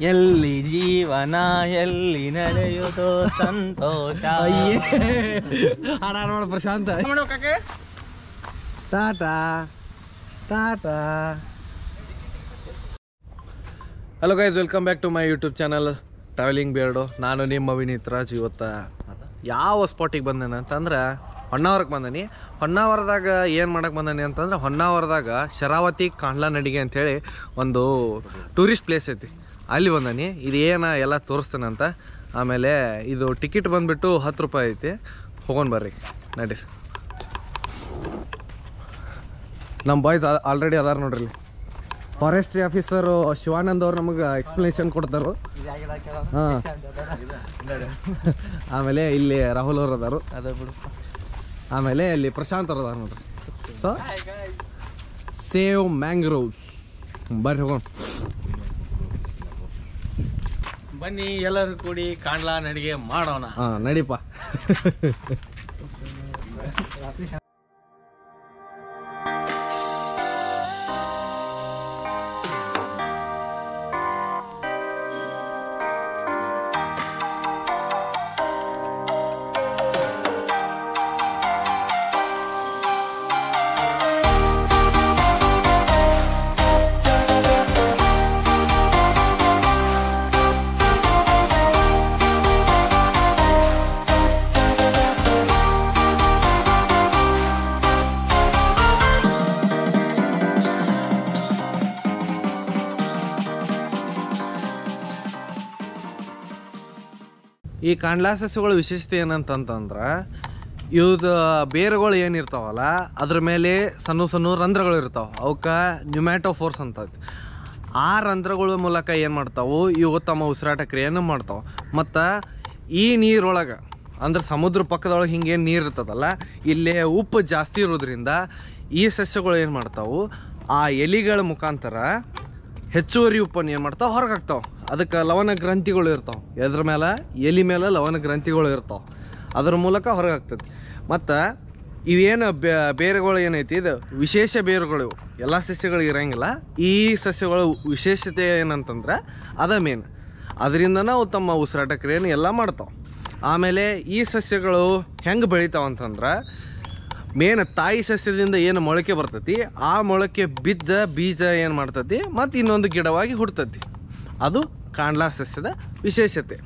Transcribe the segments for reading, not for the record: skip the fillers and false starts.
ಎಲ್ಲಿ ಜೀವನ ಎಲ್ಲಿ ನಡೆಯುತ್ತೋ ಸಂತೋಷ. ಹಾಡ ನೋಡ ಪ್ರಶಾಂತ. Tata tata. Hello guys, welcome back to my YouTube channel travelling bird. ನಾನು ನಿಮ್ಮ ವಿನೀತ್ ರಾಜ್. ಇವತ್ತು ಯಾವ ಸ್ಪಾಟಿಗೆ ಬಂದೇನೆ ಅಂತಂದ್ರೆ ಹೊನ್ನಾವರಕ್ಕೆ ಬಂದೀನಿ. ಹೊನ್ನಾವರದಾಗ ಏನು ಮಾಡಕ್ಕೆ ಬಂದೀನಿ ಅಂತಂದ್ರೆ ಹೊನ್ನಾವರದಾಗ ಶರಾವತಿ ಕಾಂಡ್ಲಾ ನಡಿಗೆ ಅಂಥೇಳಿ ಒಂದು ಟೂರಿಸ್ಟ್ ಪ್ಲೇಸ್ ಐತಿ, ಅಲ್ಲಿ ಬಂದೀನಿ. ಇದು ಏನು ಎಲ್ಲ ತೋರಿಸ್ತೇನೆ ಅಂತ. ಆಮೇಲೆ ಇದು ಟಿಕೆಟ್ ಬಂದುಬಿಟ್ಟು 10 ರೂಪಾಯಿ ಐತಿ. ಹೋಗೋಣ ಬರ್ರಿ, ನಡೀರಿ. ನಮ್ಮ ಬಾಯ್ಸ್ ಆಲ್ರೆಡಿ ಅದಾರ ನೋಡ್ರಿ. ಫಾರೆಸ್ಟ್ರಿ ಆಫೀಸರು ಶಿವಾನಂದ್ ಅವ್ರು ನಮಗೆ ಎಕ್ಸ್ಪ್ಲನೇಷನ್ ಕೊಡ್ತಾರು. ಹಾಂ, ಆಮೇಲೆ ಇಲ್ಲಿ ರಾಹುಲ್ ಅವ್ರು ಅದಾರು. ಆಮೇಲೆ ಇಲ್ಲಿ ಪ್ರಶಾಂತ್ ಅವ್ರು ಅದಾರ ನೋಡ್ರಿ. So save mangroves. ಬರ್ರಿ ಹೋಗೋಣ. ಬನ್ನಿ ಎಲ್ಲರೂ ಕೂಡಿ ಕಾಂಡ್ಲಾ ನಡಿಗೆ ಮಾಡೋಣ. ಹಾಂ, ನಡೀಪ. ಈ ಕಾಂಡ್ಲಾ ಸಸ್ಯಗಳ ವಿಶೇಷತೆ ಏನಂತಂದ್ರೆ ಇವ್ದು ಬೇರುಗಳು ಏನಿರ್ತಾವಲ್ಲ ಅದ್ರ ಮೇಲೆ ಸಣ್ಣ ಸಣ್ಣ ರಂಧ್ರಗಳು ಇರ್ತಾವೆ. ಅವಕ್ಕೆ ನ್ಯೂಮ್ಯಾಟೋಫೋರ್ಸ್ ಅಂತ. ಆ ರಂಧ್ರಗಳ ಮೂಲಕ ಏನು ಮಾಡ್ತಾವೆ, ಇವು ತಮ್ಮ ಉಸಿರಾಟ ಕ್ರಿಯೆಯನ್ನು ಮಾಡ್ತಾವೆ. ಮತ್ತು ಈ ನೀರೊಳಗೆ ಅಂದ್ರೆ ಸಮುದ್ರ ಪಕ್ಕದೊಳಗೆ ಹಿಂಗೇನು ನೀರು ಇರ್ತದಲ್ಲ, ಇಲ್ಲೇ ಉಪ್ಪು ಜಾಸ್ತಿ ಇರೋದ್ರಿಂದ ಈ ಸಸ್ಯಗಳು ಏನು ಮಾಡ್ತಾವೆ, ಆ ಎಲೆಗಳ ಮುಖಾಂತರ ಹೆಚ್ಚುವರಿ ಉಪ್ಪನ್ನು ಏನು ಮಾಡ್ತಾವೆ, ಹೊರಗೆ ಹಾಕ್ತಾವೆ. ಅದಕ್ಕೆ ಲವಣ ಗ್ರಂಥಿಗಳು ಇರ್ತಾವೆ. ಎದ್ರ ಮೇಲೆ, ಎಲೆ ಮೇಲೆ ಲವಣ ಗ್ರಂಥಿಗಳು ಇರ್ತಾವೆ. ಅದ್ರ ಮೂಲಕ ಹೊರಗೆ ಆಗ್ತದೆ. ಮತ್ತು ಇವೇನು ಬೇರುಗಳು ಏನೈತಿ, ಇದು ವಿಶೇಷ ಬೇರುಗಳು. ಇವು ಎಲ್ಲ ಸಸ್ಯಗಳಿಗೆ ಇರೋಂಗಿಲ್ಲ. ಈ ಸಸ್ಯಗಳ ವಿಶೇಷತೆ ಏನಂತಂದ್ರೆ ಅದ ಮೇನ್. ಅದರಿಂದ ನಾವು ತಮ್ಮ ಉಸಿರಾಟ ಕ್ರಿಯೆಯನ್ನು ಎಲ್ಲ ಮಾಡ್ತಾವೆ. ಆಮೇಲೆ ಈ ಸಸ್ಯಗಳು ಹೆಂಗೆ ಬೆಳಿತಾವೆ ಅಂತಂದ್ರೆ ಮೇನ್ ತಾಯಿ ಸಸ್ಯದಿಂದ ಏನು ಮೊಳಕೆ ಬರ್ತೈತಿ, ಆ ಮೊಳಕೆ ಬಿದ್ದ ಬೀಜ ಏನು ಮಾಡ್ತೈತಿ ಮತ್ತು ಇನ್ನೊಂದು ಗಿಡವಾಗಿ ಹುಡ್ತೈತಿ. ಅದು ಕಾಂಡ್ಲಾ ಸಸ್ಯದ ವಿಶೇಷತೆ.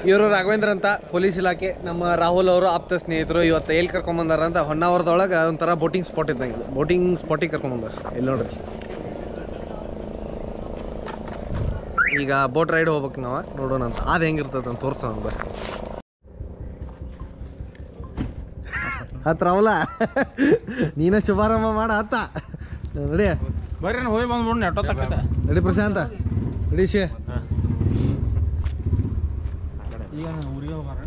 ಇವರು ರಾಘವೇಂದ್ರ ಅಂತ, ಪೊಲೀಸ್ ಇಲಾಖೆ. ನಮ್ಮ ರಾಹುಲ್ ಅವರು ಆಪ್ತ ಸ್ನೇಹಿತರು. ಇವತ್ತು ಎಲ್ಲಿ ಕರ್ಕೊಂಬಂದಾರ ಅಂತ ಹೊನ್ನಾವರದೊಳಗೆ ಒಂಥರ ಬೋಟಿಂಗ್ ಸ್ಪಾಟ್ ಇದ್ದಂಗೆ ಬೋಟಿಂಗ್ ಸ್ಪಾಟಿಗೆ ಕರ್ಕೊಂಬಂದಾರ. ಇಲ್ಲಿ ನೋಡ್ರಿ. ಈಗ ಬೋಟ್ ರೈಡ್ ಹೋಗ್ಬೇಕು ನಾವು ನೋಡೋಣ ಅಂತ. ಅದು ಹೆಂಗಿರ್ತದೆ ಅಂತ ತೋರಿಸೋಣ ಬರ್ರಿ. ಹತ್ರ ಅವಲ್ಲ ನೀನ ಶುಭಾರಂಭ ಮಾಡ ಹತ್ತ ನಡಿ ಬರ್ರಿ ಹೋಗಿ ಬಂದ್ಬಿಡು ನೆಟ್ಟೋತಕ್ಕ ನಡಿ ಪ್ರಶಾಂತ ನಡಿ ಶೇ. ಈಗ ಊರಿಗೆ ಹೋಗಾರ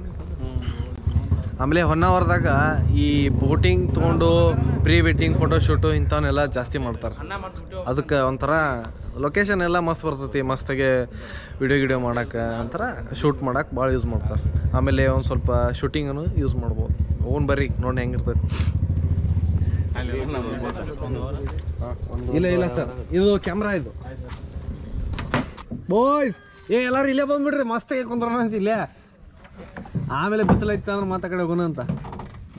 ಆಮೇಲೆ ಹೊನ್ನಾವರದಾಗ ಈ ಬೋಟಿಂಗ್ ತೊಗೊಂಡು ಪ್ರೀ ವೆಡ್ಡಿಂಗ್ ಫೋಟೋಶೂಟು ಇಂಥವನ್ನೆಲ್ಲ ಜಾಸ್ತಿ ಮಾಡ್ತಾರೆ. ಅದಕ್ಕೆ ಒಂಥರ ಲೊಕೇಶನ್ ಎಲ್ಲ ಮಸ್ತ್ ಬರ್ತೈತಿ, ಮಸ್ತಾಗೆ ವಿಡಿಯೋ ಮಾಡಕ್ಕೆ ಒಂಥರ ಶೂಟ್ ಮಾಡಕ್ಕೆ ಭಾಳ ಯೂಸ್ ಮಾಡ್ತಾರೆ. ಆಮೇಲೆ ಒಂದು ಸ್ವಲ್ಪ ಶೂಟಿಂಗನ್ನು ಯೂಸ್ ಮಾಡ್ಬೋದು. ಓನ್ ಬರ್ರಿ ನೋಡಿ ಹೆಂಗಿರ್ತೈತಿ. ಇಲ್ಲ ಇಲ್ಲ ಸರ್, ಇದು ಕ್ಯಾಮ್ರಾ ಇದು ಬಾಯ್ಸ್. ಎಲ್ಲರೂ ಇಲ್ಲೇ ಬಂದ್ಬಿಡ್ರಿ, ಮಸ್ತಾಗಿ ಕುಂದ್ರೋಣ ಅಂತ ಇಲ್ಲೇ. ಆಮೇಲೆ ಬಿಸಿಲೈತೆ ಅಂದ್ರೆ ಮಾತಾ ಕಡೆ ಹೋಗೋಣ ಅಂತ.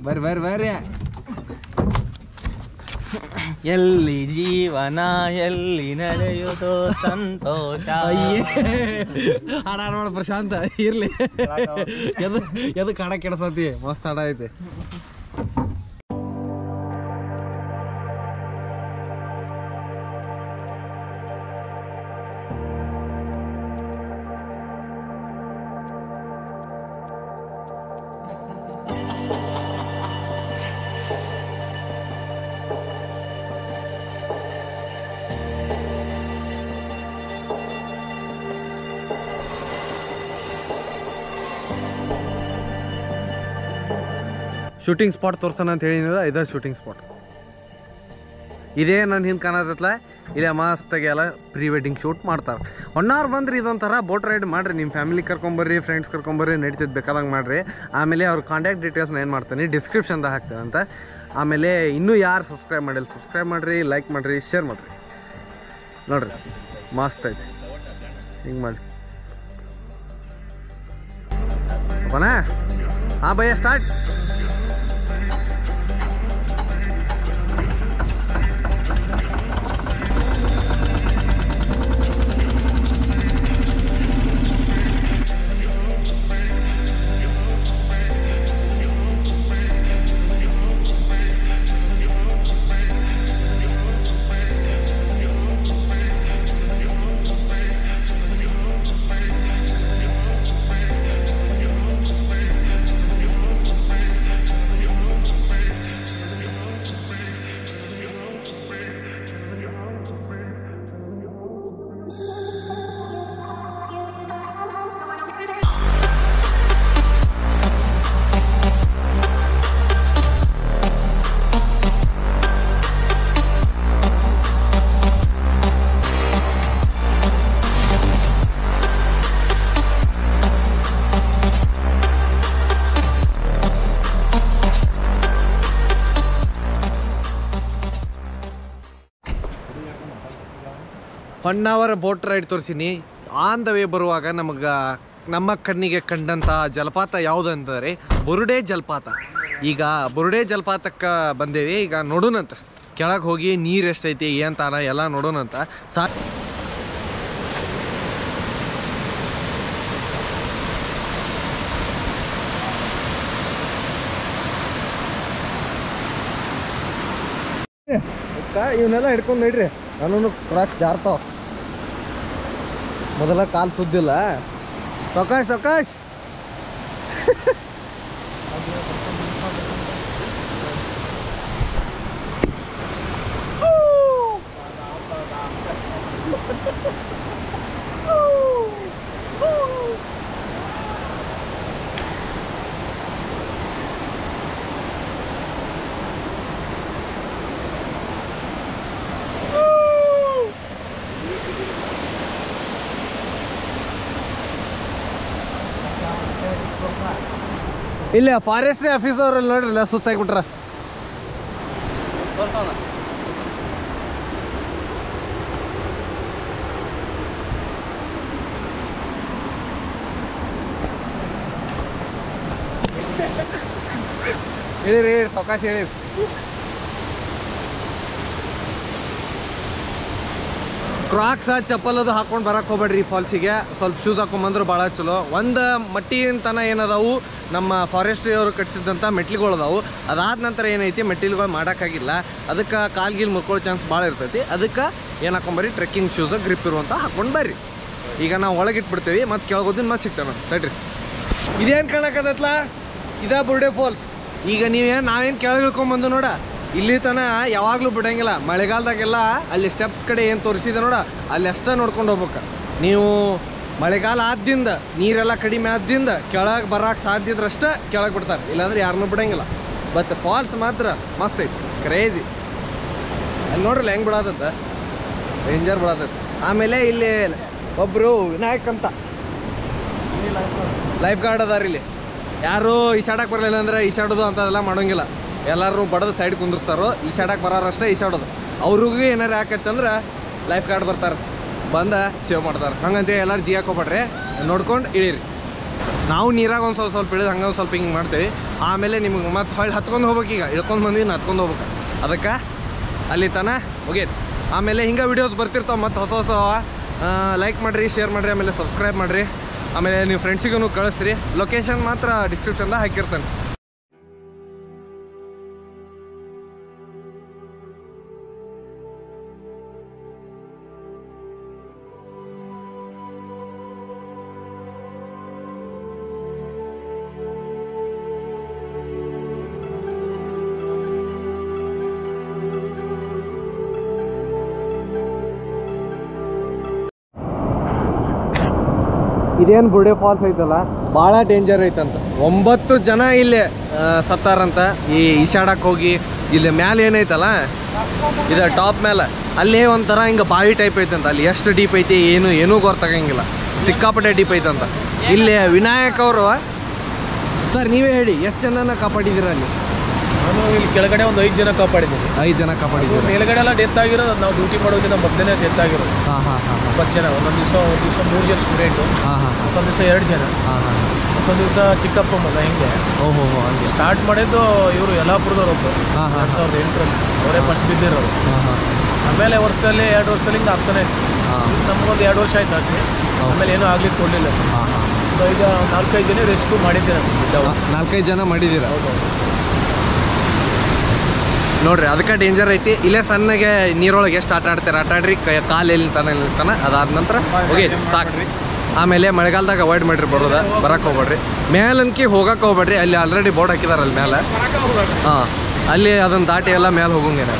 ಬರ್ರಿ ಬರ್ರಿ ಬರ್ರಿ. ಎಲ್ಲಿ ಜೀವನ ಎಲ್ಲಿ ನಡೆಯುವುದು ಸಂತೋಷ. ಹಾಡ ನೋಡ ಪ್ರಶಾಂತ ಇರ್ಲಿ. ಎದಕ್ಕೆ ಹಾಡ ಕೆಡ್ಸತಿ, ಮಸ್ತ್ ಹಾಡ ಐತಿ. ಶೂಟಿಂಗ್ ಸ್ಪಾಟ್ ತೋರ್ಸೋಣ ಅಂತ ಹೇಳಿನಿಲ್ಲ, ಇದೇ ಶೂಟಿಂಗ್ ಸ್ಪಾಟ್. ಇದೇ ನನ್ನ ಹಿಂದೆ ಕಾಣತ್ತಲ್ಲ, ಇಲ್ಲೇ ಮಸ್ತಾಗಿ ಎಲ್ಲ ಪ್ರೀ ವೆಡ್ಡಿಂಗ್ ಶೂಟ್ ಮಾಡ್ತಾರೆ. ಹೊನ್ನಾರು ಬಂದ್ರಿ ಇದೊಂಥರ ಬೋಟ್ ರೈಡ್ ಮಾಡಿರಿ, ನಿಮ್ಮ ಫ್ಯಾಮಿಲಿ ಕರ್ಕೊಂಬರ್ರಿ, ಫ್ರೆಂಡ್ಸ್ ಕರ್ಕೊಂಬರ್ರಿ, ನಡೀತಿದ್ದು ಬೇಕಾದಂಗೆ ಮಾಡಿರಿ. ಆಮೇಲೆ ಅವ್ರ ಕಾಂಟ್ಯಾಕ್ಟ್ ಡೀಟೇಲ್ಸ್ನ ಏನು ಮಾಡ್ತೀನಿ ಡಿಸ್ಕ್ರಿಪ್ಷನ್ದಾಗ ಹಾಕ್ತೇನೆ ಅಂತ. ಆಮೇಲೆ ಇನ್ನೂ ಯಾರು ಸಬ್ಸ್ಕ್ರೈಬ್ ಮಾಡಿಲ್ಲ ಸಬ್ಸ್ಕ್ರೈಬ್ ಮಾಡಿರಿ, ಲೈಕ್ ಮಾಡಿರಿ, ಶೇರ್ ಮಾಡಿರಿ. ನೋಡಿರಿ ಮಸ್ತ್ ಐತಿ, ಹಿಂಗೆ ಮಾಡಿ ಓಕೆನಾ? ಹಾಂ ಭಯ್ಯ ಸ್ಟಾರ್ಟ್. ಹೊನ್ನಾವರ ಬೋಟ್ ರೈಡ್ ತೋರಿಸಿನಿ. ಆನ್ ದ ವೇ ಬರುವಾಗ ನಮ್ಮ ಕಣ್ಣಿಗೆ ಕಂಡಂಥ ಜಲಪಾತ ಯಾವುದು ಅಂತಂದರೆ ಬುರುಡೆ ಜಲಪಾತ. ಈಗ ಬುರುಡೆ ಜಲಪಾತಕ್ಕೆ ಬಂದೇವಿ. ಈಗ ನೋಡೋಣಂತ ಕೆಳಗೆ ಹೋಗಿ ನೀರು ಎಷ್ಟೈತಿ ಏನಂತಾನ ಎಲ್ಲ ನೋಡೋಣಂತ. ಇವನ್ನೆಲ್ಲ ಹಿಡ್ಕೊಂಡು ನೋಡ್ರಿ, ನಾನು ಕ್ರಾಕ್ ಜಾರ್ತಾವ. ಮೊದಲ ಕಾಲು ಸುದ್ದಿಲ್ಲ. ಸೌಕಾಶ್ ಸೌಕಾಶ್. ಇಲ್ಲ ಫಾರೆಸ್ಟ್ರಿ ಆಫೀಸ್ ಅವ್ರಲ್ಲಿ ನೋಡ್ರಿ ಸುಸ್ತಾಗಿ ಬಿಟ್ರ. ಹೇಳಿರಿ ಸಾವಕಾಶ ಹೇಳಿರಿ. ಕ್ರಾಕ್ಸ ಚಪ್ಪಲ್ ಅದು ಹಾಕೊಂಡು ಬರಕ್ಕೆ ಹೋಗ್ಬೇಡ್ರಿ. ಫಾಲ್ಸಿಗೆ ಸ್ವಲ್ಪ ಶೂಸ್ ಹಾಕೊಂಬಂದ್ರೆ ಭಾಳ ಚಲೋ. ಒಂದು ಮಟ್ಟಿನ ತನ ಏನದಾವು ನಮ್ಮ ಫಾರೆಸ್ಟ್ರಿ ಅವರು ಕಟ್ಸಿದಂಥ ಮೆಟ್ಲಿಗಳು ಅದಾವು. ಅದಾದ ನಂತರ ಏನೈತಿ ಮೆಟ್ಟಿಲುಗಳು ಮಾಡೋಕ್ಕಾಗಿಲ್ಲ. ಅದಕ್ಕೆ ಕಾಲ್ಗಿಲ್ ಮುರ್ಕೊಳ್ಳೋ ಚಾನ್ಸ್ ಭಾಳ ಇರ್ತೈತಿ. ಅದಕ್ಕೆ ಏನು ಹಾಕೊಂಬರ್ರಿ, ಟ್ರೆಕ್ಕಿಂಗ್ ಶೂಸ್ ಗ್ರಿಪ್ ಇರುವಂಥ ಹಾಕೊಂಡು ಬರ್ರಿ. ಈಗ ನಾವು ಒಳಗಿಟ್ಬಿಡ್ತೀವಿ ಮತ್ತೆ ಕೆಳಗೋದಿನ ಮತ್ತೆ ಸಿಗ್ತೇವೆ ನಾವು ತಡ್ರಿ. ಇದೇನು ಕಾಣಕತ್ತಲ್ಲ ಇದ ಬುರ್ಡೆ ಫಾಲ್ಸ್. ಈಗ ನಾವೇನು ಕೆಳಗೆ ಇಳ್ಕೊಂಬಂದು ನೋಡ ಇಲ್ಲಿ ತನ ಯಾವಾಗಲೂ ಬಿಡಂಗಿಲ್ಲ. ಮಳೆಗಾಲದಾಗೆಲ್ಲ ಅಲ್ಲಿ ಸ್ಟೆಪ್ಸ್ ಕಡೆ ಏನು ತೋರಿಸಿದೆ ನೋಡ ಅಲ್ಲಿ ಅಷ್ಟೇ ನೋಡ್ಕೊಂಡು ಹೋಗ್ಬೇಕು ನೀವು. ಮಳೆಗಾಲ ಆದ್ದಿಂದ ನೀರೆಲ್ಲ ಕಡಿಮೆ ಆದ್ದಿಂದ ಕೆಳಗೆ ಬರೋಕೆ ಸಾಧ್ಯ ಇದ್ರಷ್ಟೇ ಕೆಳಗೆ ಬಿಡ್ತಾರೆ, ಇಲ್ಲಾಂದ್ರೆ ಯಾರನ್ನೂ ಬಿಡಂಗಿಲ್ಲ. ಬಟ್ ಫಾಲ್ಸ್ ಮಾತ್ರ ಮಸ್ತ್ ಐತಿ, ಕ್ರೇಜಿ. ಅಲ್ಲಿ ನೋಡ್ರಲ್ಲ ಹೆಂಗೆ ಬಿಡತದ, ಡೇಂಜರ್ ಬಿಡತೈತಿ. ಆಮೇಲೆ ಇಲ್ಲಿ ಒಬ್ಬರು ವಿನಾಯಕ್ ಅಂತ ಲೈಫ್ ಗಾರ್ಡ್ ಅದಾರ. ಇಲ್ಲಿ ಯಾರು ಈಶಾಡಕ್ಕೆ ಬರಲಿಲ್ಲ ಅಂದ್ರೆ ಈಶಾಡೋದು ಅಂಥದ್ದೆಲ್ಲ ಮಾಡೋಂಗಿಲ್ಲ. ಎಲ್ಲರೂ ಬಡದು ಸೈಡ್ ಕುಂದಿರ್ತಾರೋ, ಈಶಾಡಕ್ಕೆ ಬರೋರಷ್ಟೇ ಈಶಾಡೋದು. ಅವ್ರಿಗೂ ಏನಾರು ಯಾಕೈತಂದ್ರೆ ಲೈಫ್ ಗಾರ್ಡ್ ಬರ್ತಾರೆ, ಬಂದ ಸೇವ್ ಮಾಡ್ತಾರೆ. ಹಂಗಂತ ಎಲ್ಲರೂ ಜಿ ಹಾಕೋಬೇಡ್ರಿ, ನೋಡ್ಕೊಂಡು ಇಳೀರಿ. ನಾವು ನೀರಾಗ ಒಂದು ಸ್ವಲ್ಪ ಇಳಿದು ಹಂಗೆ ಒಂದು ಸ್ವಲ್ಪ ಹಿಂಗೆ ಮಾಡ್ತೀವಿ. ಆಮೇಲೆ ನಿಮಗೆ ಮತ್ತೆ ಹೊಳ್ಳಿ ಹತ್ಕೊಂಡು ಹೋಗ್ಬೇಕು. ಈಗ ಇಳ್ಕೊಂಡು ಬಂದ್ವಿ ಹತ್ಕೊಂಡು ಹೋಗ್ಬೇಕು. ಅದಕ್ಕೆ ಅಲ್ಲಿ ತನ ಹೋಗೈತಿ. ಆಮೇಲೆ ಹಿಂಗೆ ವಿಡಿಯೋಸ್ ಬರ್ತಿರ್ತಾವೆ ಮತ್ತು ಹೊಸ ಲೈಕ್ ಮಾಡಿರಿ, ಶೇರ್ ಮಾಡಿರಿ, ಆಮೇಲೆ ಸಬ್ಸ್ಕ್ರೈಬ್ ಮಾಡಿರಿ. ಆಮೇಲೆ ನೀವು ಫ್ರೆಂಡ್ಸಿಗೂ ಕಳಿಸ್ರಿ. ಲೊಕೇಶನ್ ಮಾತ್ರ ಡಿಸ್ಕ್ರಿಪ್ಷನ್ದಾಗ ಹಾಕಿರ್ತಾನೆ. ಇದೇನು ಬುರ್ಡೆ ಫಾಲ್ಸ್ ಐತಲ್ಲ ಭಾಳ ಡೇಂಜರ್ ಐತಂತ. 9 ಜನ ಇಲ್ಲಿ ಸತ್ತಾರಂತ ಈ ಈಶಾಡಕ್ಕೆ ಹೋಗಿ. ಇಲ್ಲಿ ಮ್ಯಾಲೆ ಏನೈತಲ್ಲ ಇದು ಟಾಪ್ ಮೇಲೆ ಅಲ್ಲೇ ಒಂಥರ ಹಿಂಗೆ ಬಾವಿ ಟೈಪ್ ಐತಂತ. ಅಲ್ಲಿ ಎಷ್ಟು ಡೀಪ್ ಐತಿ ಏನೂ ಗೊತ್ತಾಗಂಗಿಲ್ಲ, ಸಿಕ್ಕಾಪಟ್ಟೆ ಡೀಪ್ ಐತಂತ. ಇಲ್ಲಿ ವಿನಾಯಕ್ ಅವರು ಸರ್ ನೀವೇ ಹೇಳಿ ಎಷ್ಟು ಜನನ ಕಾಪಾಡಿದ್ದೀರ ಅಲ್ಲಿ? ನಾನು ಇಲ್ಲಿ ಕೆಳಗಡೆ ಒಂದು 5 ಜನ ಕಾಪಾಡಿದ್ದೀನಿ. 5 ಜನ ಕಾಪಾಡಿದ್ದೀವಿ. ಮೇಲ್ಗಡೆ ಎಲ್ಲ ಡೆತ್ ಆಗಿರೋದು ನಾವು ಡ್ಯೂಟಿ ಮಾಡೋದಿನ ಮೊದಲೇ ಡೆತ್ ಆಗಿರೋದು. 20 ಜನ. ಒಂದೊಂದು ದಿವಸ 3 ಜನ ಸ್ಟೂಡೆಂಟು, ಮತ್ತೊಂದು ದಿವಸ 2 ಜನ, ಮತ್ತೊಂದು ದಿವಸ ಚಿಕ್ಕಪ್ಪ ಮಗ. ಹಿಂಗೆ ಹಂಗೆ ಸ್ಟಾರ್ಟ್ ಮಾಡಿದ್ದು ಇವರು ಯಲ್ಲಾಪುರದವ್ರು ಒಬ್ಬರು 2008ರಲ್ಲಿ. ಅವರೇ ಫಸ್ಟ್ ಬಿದ್ದಿರೋರು. ಆಮೇಲೆ ವರ್ಷದಲ್ಲಿ 2 ವರ್ಷದಲ್ಲಿ ಹಿಂಗೆ ಆಗ್ತಾನೆ ಇತ್ತು. ನಮಗೊಂದು 2 ವರ್ಷ ಆಯ್ತು ಅಷ್ಟೇ. ಆಮೇಲೆ ಏನೂ ಆಗ್ಲಿಕ್ಕೆ ಕೊಡಲಿಲ್ಲ. ಈಗ 4-5 ಜನ ರೆಸ್ಕ್ಯೂ ಮಾಡಿದ್ದೀರ. 4-5 ಜನ ಮಾಡಿದ್ದೀರಾ? ಹೌದು ನೋಡ್ರಿ, ಅದಕ್ಕೆ ಡೇಂಜರ್ ಐತಿ. ಇಲ್ಲೇ ಸಣ್ಣಗೆ ನೀರೊಳಗೆ ಎಷ್ಟು ಆಟಾಡ್ರಿ, ಕಾಲು ಎಲ್ಲಿ ತಾನ ಅದಾದ ನಂತರ ಹೋಗಿ ಸಾಕ್ರಿ. ಆಮೇಲೆ ಮಳೆಗಾಲದಾಗ ಅವಾಯ್ಡ್ ಮಾಡಿರಿ, ಬರಕ್ಕೆ ಹೋಗ್ಬೇಡ್ರಿ. ಮೇಲನ್ಕಿ ಹೋಗಕ್ಕೆ ಹೋಗ್ಬೇಡ್ರಿ. ಅಲ್ಲಿ ಆಲ್ರೆಡಿ ಬೋರ್ಡ್ ಹಾಕಿದಾರೆ ಅಲ್ಲಿ ಮೇಲೆ. ಅಲ್ಲಿ ಅದನ್ನು ದಾಟಿ ಎಲ್ಲ ಮೇಲೆ ಹೋಗಂಗೇನ.